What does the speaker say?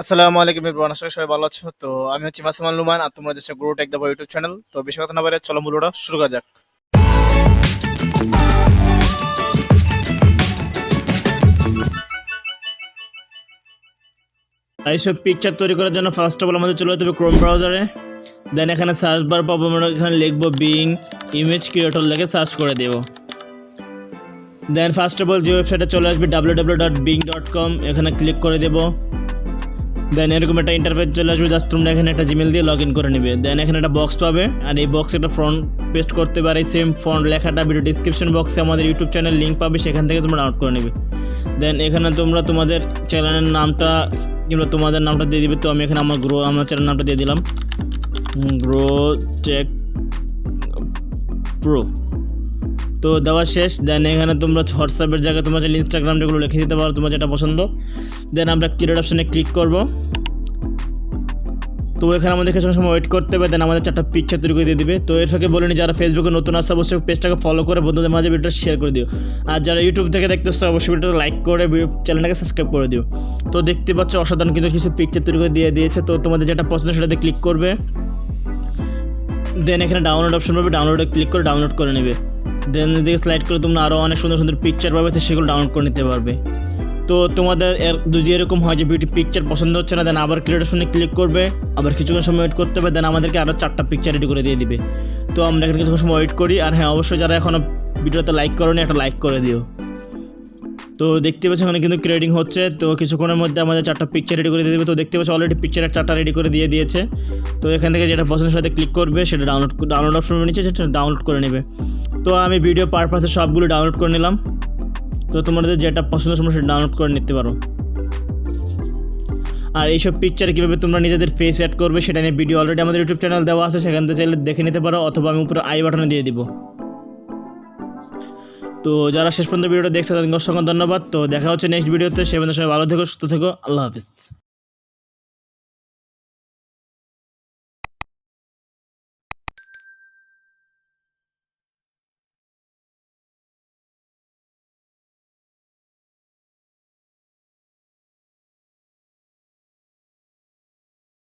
আসসালামু আলাইকুম এভরিওয়ান, আশা করি সবাই ভালো আছো। তো আমি হচ্ছি মাসুমান লুমান আর তোমরা দেখছো Grow Tech the YouTube channel. তো বেশি কথা না বলে চলো মূল ভিডিওটা শুরু করা যাক। এইসব পিকচার তৈরি করার জন্য ফার্স্ট অফ অল আমাদের চলে যেতে হবে ক্রোম ব্রাউজারে। দেন এখানে সার্চ বার পাবো, আমরা এখানে লিখবো বিং ইমেজ ক্রিয়েটর লিখে সার্চ করে দেবো। দেন ফার্স্ট অফ অল যে ওয়েবসাইটে চলে আসবে www.bing.com, এখানে ক্লিক করে দেবো। দেন এরকম একটা ইন্টারফেস চলে আসবে, জাস্ট তোমরা এখানে একটা জিমেল দিয়ে লগ ইন করে নেবে। দেন এখানে একটা বক্স পাবে, আর এই বক্সে একটা ফন্ট পেস্ট করতে পারে। সেম ফন্ট লেখাটা ভিডিও ডিসক্রিপশন বক্সে আমাদের ইউটিউব চ্যানেল লিঙ্ক পাবে, সেখান থেকে তোমরা ডাউনলোড করে নেবে। দেন এখানে তোমরা তোমাদের চ্যানেলের নামটা কিংবা তোমাদের নামটা দিয়ে দিবে। তো আমি এখানে আমার চ্যানেল নামটা দিয়ে দিলাম, গ্রো টেক প্রো। তো দেওয়া শেষ। দেন এখানে তোমরা হোয়াটসঅ্যাপের জায়গায় তোমরা চাইলে ইনস্টাগ্রাম যেগুলো লিখে দিতে পারো, তোমার যেটা পছন্দ। দেন আমরা ক্রিয়েট অপশানে ক্লিক করব। তো এখানে আমাদের কিছু সময় ওয়েট করতে হবে। দেন আমাদের 4টা পিকচার তৈরি করে দিয়ে দিবে। তো এর ফাঁকে বলিনি, যারা ফেসবুকে নতুন আসছে অবশ্যই পেজটাকে ফলো করে বন্ধুদের মাঝে ভিডিওটা শেয়ার করে দিও। আর যারা ইউটিউব থেকে দেখতেছো অবশ্যই ভিডিওটা লাইক করে চ্যানেলটাকে সাবস্ক্রাইব করে দিও। তো দেখতে পাচ্ছ অসাধারণ কিন্তু কিছু পিকচার তৈরি করে দিয়ে দিয়েছে। তো তোমাদের যেটা পছন্দ সেটাতে ক্লিক করবে। দেন এখানে ডাউনলোড অপশন পাবে, ডাউনলোডে ক্লিক করে ডাউনলোড করে নেবে। দেন এদিকে স্লাইড করে তোমরা আরও অনেক সুন্দর সুন্দর পিকচার পাবে, সেগুলো ডাউনলোড করে নিতে পারবে। তো তোমাদের যদি এরকম হয় যে বিউটি পিকচার পছন্দ হচ্ছে না, দেন আবার ক্রিয়েট অপশনে ক্লিক করবে, আবার কিছুক্ষণ সময় ওয়েট করতে হবে। দেন আমাদেরকে আরও 4টা পিকচার রেডি করে দিয়ে দিবে। তো আমরা এখানে কিছুক্ষণ সময় ওয়েট করি। আর হ্যাঁ, অবশ্যই যারা এখনও ভিডিওতে লাইক করোনি একটা লাইক করে দিও। তো দেখতে পাচ্ছি এখানে কিন্তু ক্রিয়েটিং হচ্ছে। তো কিছুক্ষণের মধ্যে আমাদের 4টা পিকচার রেডি করে দিয়ে দেবে। তো দেখতে পাচ্ছি অলরেডি পিকচারের 4টা রেডি করে দিয়ে দিয়েছে। তো এখান থেকে যেটা পছন্দ সাথে ক্লিক করবে, সেটা ডাউনলোড অপশন নিচে সেটা ডাউনলোড করে নেবে। তো আমি ভিডিও পারপাসে সবগুলো ডাউনলোড করে নিলাম। তো তোমাদের যেটা পছন্দ তোমরা সেটা ডাউনলোড করে নিতে পারো। আর এইসব পিকচারে কীভাবে তোমরা নিজেদের ফেস অ্যাড করবে সেটা নিয়ে ভিডিও অলরেডি আমাদের ইউটিউব চ্যানেল দেওয়া আছে, সেখান থেকে চাইলে দেখে নিতে পারো, অথবা আমি উপরে আই বাটনে দিয়ে দিব। তো যারা শেষ পর্যন্ত ভিডিওটা দেখছে তাদেরকে অসংখ্য ধন্যবাদ। তো দেখা হচ্ছে নেক্সট ভিডিওতে। সে পর্যন্ত সবাই ভালো থেকো, সুস্থ থেকো। আল্লাহ হাফিজ।